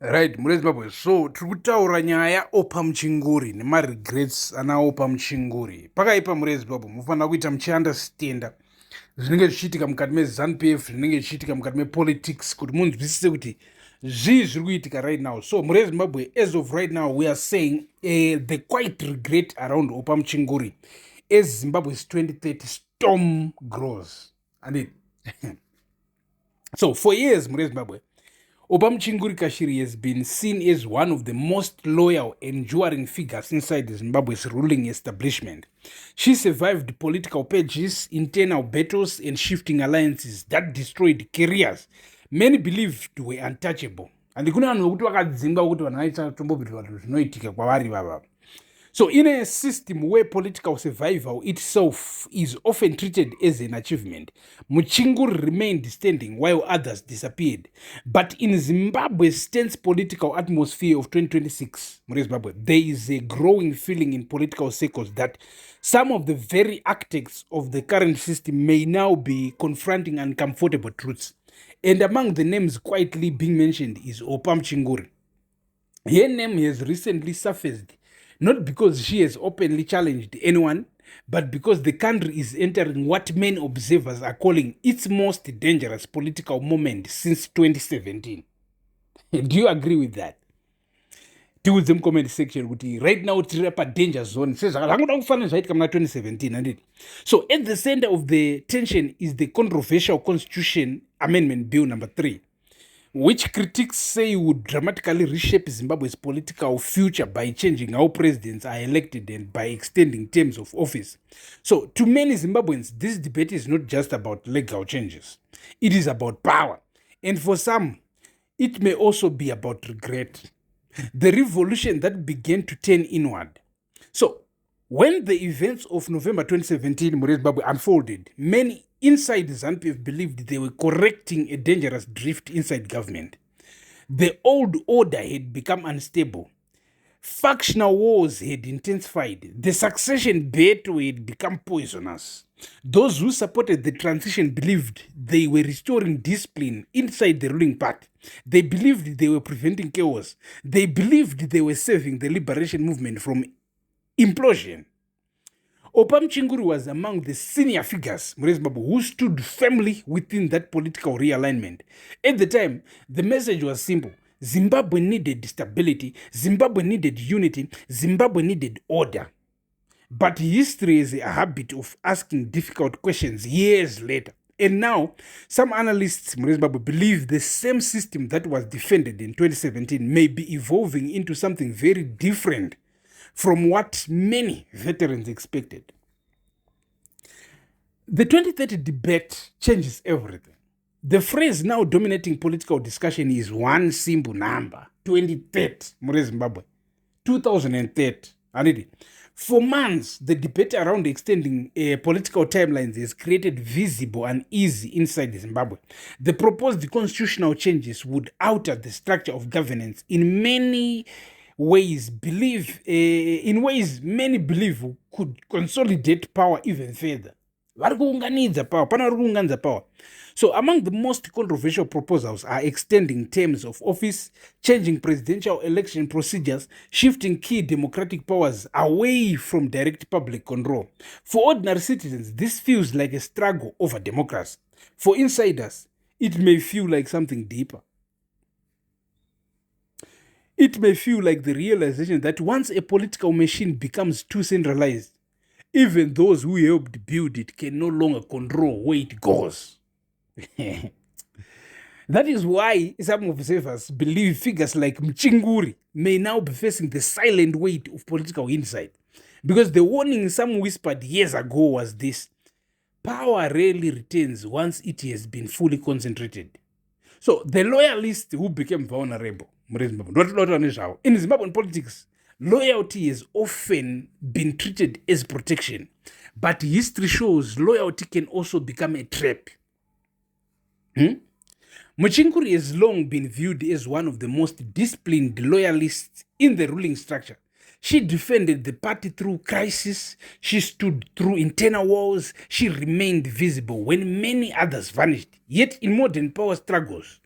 Right, mune Zimbabwe. So tiri kutaura nyaya Opah Muchinguri nemaregrets ana Opah Muchinguri. Pakaipa mune Zimbabwe mufanira kuita muchiandastenda zvinenge zvichiitika mukati meZANU-PF, zvinenge zvichiitika mukati mepolitics, kuti munzwisise kuti zvii zviri kuitika right now. So mune Zimbabwe, as of right now, we are saying the quiet regret around Opah Muchinguri as Zimbabwe's 2030 storm grows. And so for years mune Zimbabwe, Opah Muchinguri Kashiri has been seen as one of the most loyal, enduring figures inside Zimbabwe's ruling establishment. She survived political purges, internal battles, and shifting alliances that destroyed careers many believed were untouchable. And kuna vanhu vokuti vakadzingwa kuti vanhu vaita tombobvira vanhu zvinoitika kwavari vava. So in a system where political survival itself is often treated as an achievement, Muchinguri remained standing while others disappeared. But in Zimbabwe's tense political atmosphere of 2026, Zimbabwe, there is a growing feeling in political circles that some of the very architects of the current system may now be confronting uncomfortable truths. And among the names quietly being mentioned is Opah Muchinguri. Her name has recently surfaced not because she has openly challenged anyone, but because the country is entering what many observers are calling its most dangerous political moment since 2017. Do you agree with that? Tiudze mucomment section kuti right now tiri padanger zone sezvakangoda kufanira zvaitika muna 2017 handiti. So at the center of the tension is the controversial Constitution Amendment Bill number 3, which critics say would dramatically reshape Zimbabwe's political future by changing how presidents are elected and by extending terms of office. So, to many Zimbabweans, this debate is not just about legal changes. It is about power. And for some, it may also be about regret. The revolution that began to turn inward. So, when the events of November 2017 Zimbabwe unfolded, many inside ZANU-PF believed they were correcting a dangerous drift inside government. The old order had become unstable. Factional wars had intensified. The succession battle had become poisonous. Those who supported the transition believed they were restoring discipline inside the ruling party. They believed they were preventing chaos. They believed they were saving the liberation movement from implosion. Opah Muchinguri was among the senior figures who stood firmly within that political realignment. At the time, the message was simple. Zimbabwe needed stability, Zimbabwe needed unity, Zimbabwe needed order. But history is a habit of asking difficult questions years later. And now, some analysts believe the same system that was defended in 2017 may be evolving into something very different from what many veterans expected. The 2030 debate changes everything. The phrase now dominating political discussion is one simple number, 2030, Zimbabwe, 2030. For months, the debate around extending political timelines has created visible unease inside Zimbabwe. The proposed constitutional changes would alter the structure of governance in many ways, many believe could consolidate power even further. Power. So among the most controversial proposals are extending terms of office, changing presidential election procedures, shifting key democratic powers away from direct public control. For ordinary citizens, this feels like a struggle over democracy. For insiders, it may feel like something deeper. It may feel like the realization that once a political machine becomes too centralized, even those who helped build it can no longer control where it goes. That is why some observers believe figures like Muchinguri may now be facing the silent weight of political insight. Because the warning some whispered years ago was this: power rarely returns once it has been fully concentrated. So the loyalists who became vulnerable, in Zimbabwean politics, loyalty has often been treated as protection, but history shows loyalty can also become a trap. Muchinguri has long been viewed as one of the most disciplined loyalists in the ruling structure. She defended the party through crisis, she stood through internal wars, she remained visible when many others vanished. Yet in modern power struggles,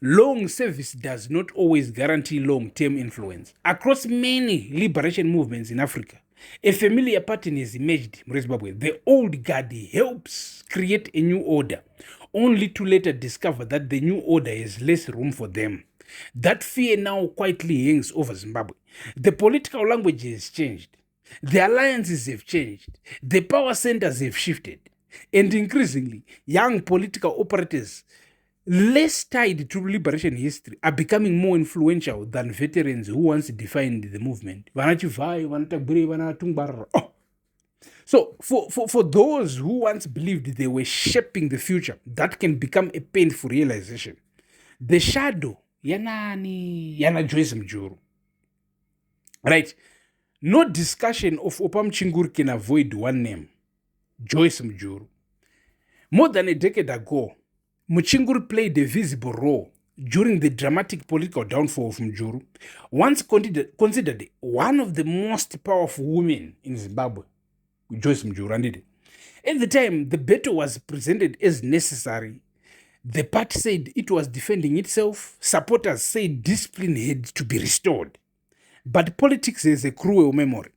Long service does not always guarantee long-term influence. Across many liberation movements in Africa, a familiar pattern has emerged in Zimbabwe. The old guard helps create a new order, only to later discover that the new order has less room for them. That fear now quietly hangs over Zimbabwe. The political language has changed. The alliances have changed. The power centers have shifted. And increasingly, young political operators less tied to liberation history are becoming more influential than veterans who once defined the movement. So for those who once believed they were shaping the future, that can become a painful realization. The shadow, yana Joyce Mjuru. Right? No discussion of Opah Muchinguri can avoid one name, Joyce Mjuru. More than a decade ago, Muchinguri played a visible role during the dramatic political downfall of Mjuru, once considered one of the most powerful women in Zimbabwe, Joyce Mjuru. At the time, the battle was presented as necessary. The party said it was defending itself. Supporters said discipline had to be restored. But politics has a cruel memory.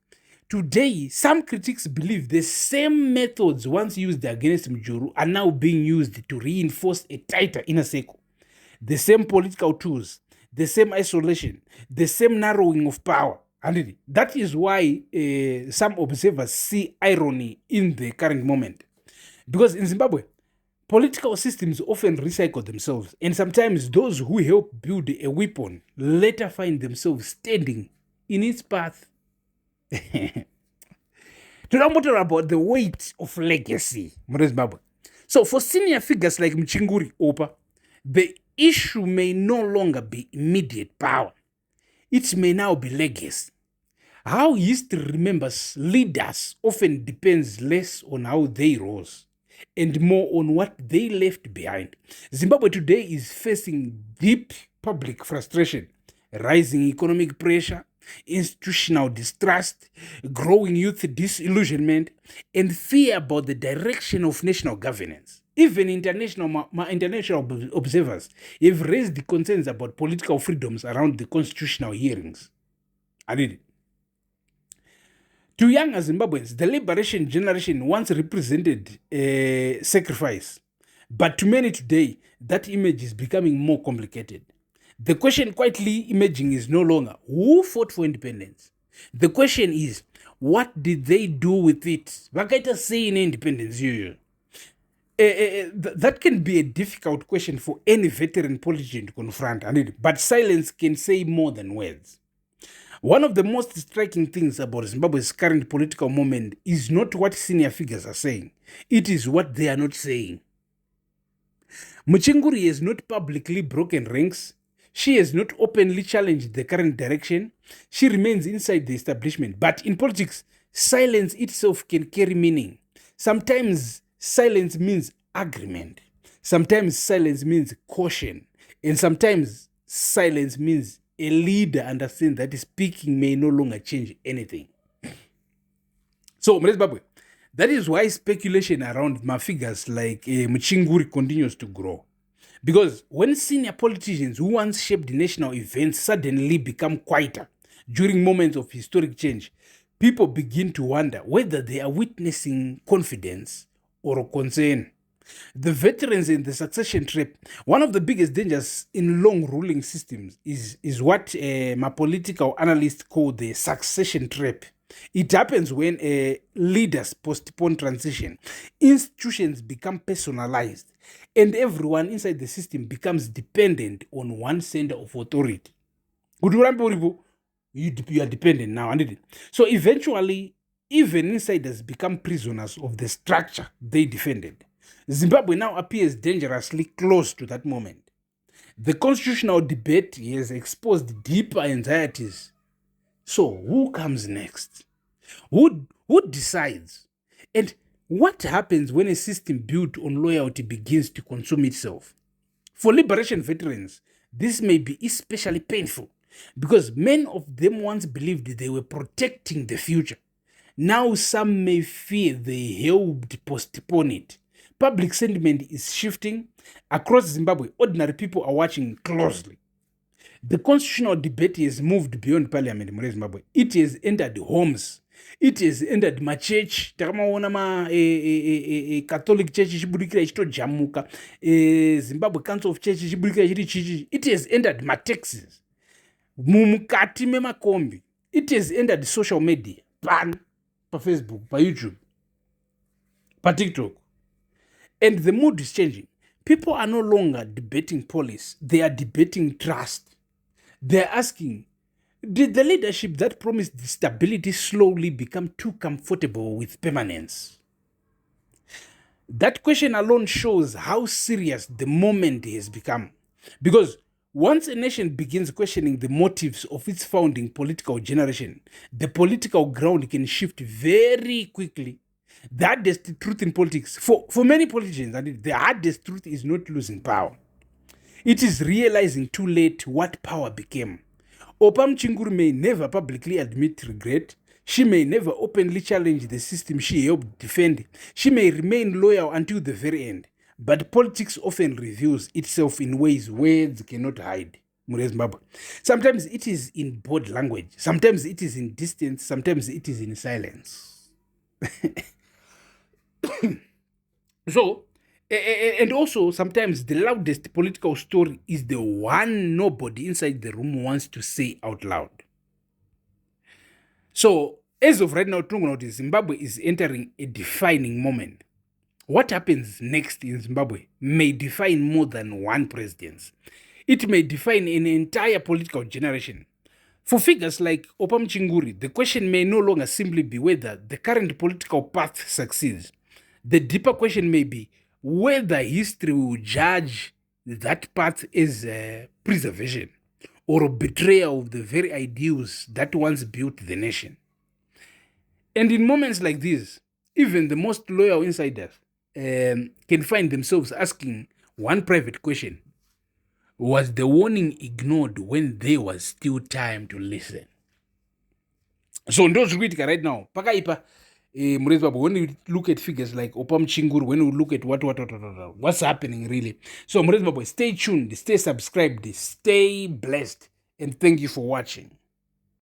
Today, some critics believe the same methods once used against Mjuru are now being used to reinforce a tighter inner circle. The same political tools, the same isolation, the same narrowing of power. And that is why some observers see irony in the current moment. Because in Zimbabwe, political systems often recycle themselves, and sometimes those who help build a weapon later find themselves standing in its path. To now matter about the weight of legacy, Zimbabwe. So for senior figures like Muchinguri, Opah, the issue may no longer be immediate power. It may now be legacy. How history remembers leaders often depends less on how they rose and more on what they left behind. Zimbabwe today is facing deep public frustration, rising economic pressure, institutional distrust, growing youth disillusionment, and fear about the direction of national governance. Even international observers have raised concerns about political freedoms around the constitutional hearings. To young Zimbabweans, the liberation generation once represented a sacrifice. But to many today, that image is becoming more complicated. The question quietly emerging is no longer who fought for independence. The question is, what did they do with it? Vakaita say in independence. That can be a difficult question for any veteran politician to confront, but silence can say more than words. One of the most striking things about Zimbabwe's current political moment is not what senior figures are saying. It is what they are not saying. Muchinguri has not publicly broken ranks. She has not openly challenged the current direction. She remains inside the establishment. But in politics, silence itself can carry meaning. Sometimes silence means agreement. Sometimes silence means caution. And sometimes silence means a leader understands that speaking may no longer change anything. So, Zimbabwe, that is why speculation around my figures like Muchinguri continues to grow. Because when senior politicians who once shaped national events suddenly become quieter during moments of historic change, people begin to wonder whether they are witnessing confidence or concern. The veterans in the succession trap, one of the biggest dangers in long ruling systems is what my political analysts call the succession trap. It happens when leaders postpone transition, institutions become personalized, and everyone inside the system becomes dependent on one center of authority. You are dependent now. So eventually, even insiders become prisoners of the structure they defended. Zimbabwe now appears dangerously close to that moment. The constitutional debate has exposed deeper anxieties. So who comes next? Who decides? And what happens when a system built on loyalty begins to consume itself? For liberation veterans, this may be especially painful because many of them once believed they were protecting the future. Now some may fear they helped postpone it. Public sentiment is shifting. Across Zimbabwe, ordinary people are watching closely. The constitutional debate has moved beyond parliament in Zimbabwe. It has entered homes. It has entered machurch. Takamaona Catholic Church ichibudikira ichitojamuka. Zimbabwe Council of Church ichibudikira ichiri chichi. It has entered mataxis. Mumukati memakombi. It has entered social media. Pa Facebook, pa YouTube, pa TikTok. And the mood is changing. People are no longer debating policy. They are debating trust. They are asking, did the leadership that promised stability slowly become too comfortable with permanence? That question alone shows how serious the moment has become. Because once a nation begins questioning the motives of its founding political generation, the political ground can shift very quickly. The hardest truth in politics, for many politicians, the hardest truth is not losing power. It is realizing too late what power became. Opah Muchinguri may never publicly admit regret. She may never openly challenge the system she helped defend. She may remain loyal until the very end. But politics often reveals itself in ways words cannot hide. Sometimes it is in bold language. Sometimes it is in distance. Sometimes it is in silence. So, and also sometimes the loudest political story is the one nobody inside the room wants to say out loud. So, as of right now, Zimbabwe is entering a defining moment. What happens next in Zimbabwe may define more than one presidency. It may define an entire political generation. For figures like Opah Muchinguri, the question may no longer simply be whether the current political path succeeds. The deeper question may be whether history will judge that path as preservation or betrayal of the very ideals that once built the nation. And in moments like this, even the most loyal insiders can find themselves asking one private question. Was the warning ignored when there was still time to listen? So ndozvikuitika right now. Pakaipa when you look at figures like Opah Muchinguri, when you look at what's happening really. So stay tuned, stay subscribed, stay blessed, and thank you for watching.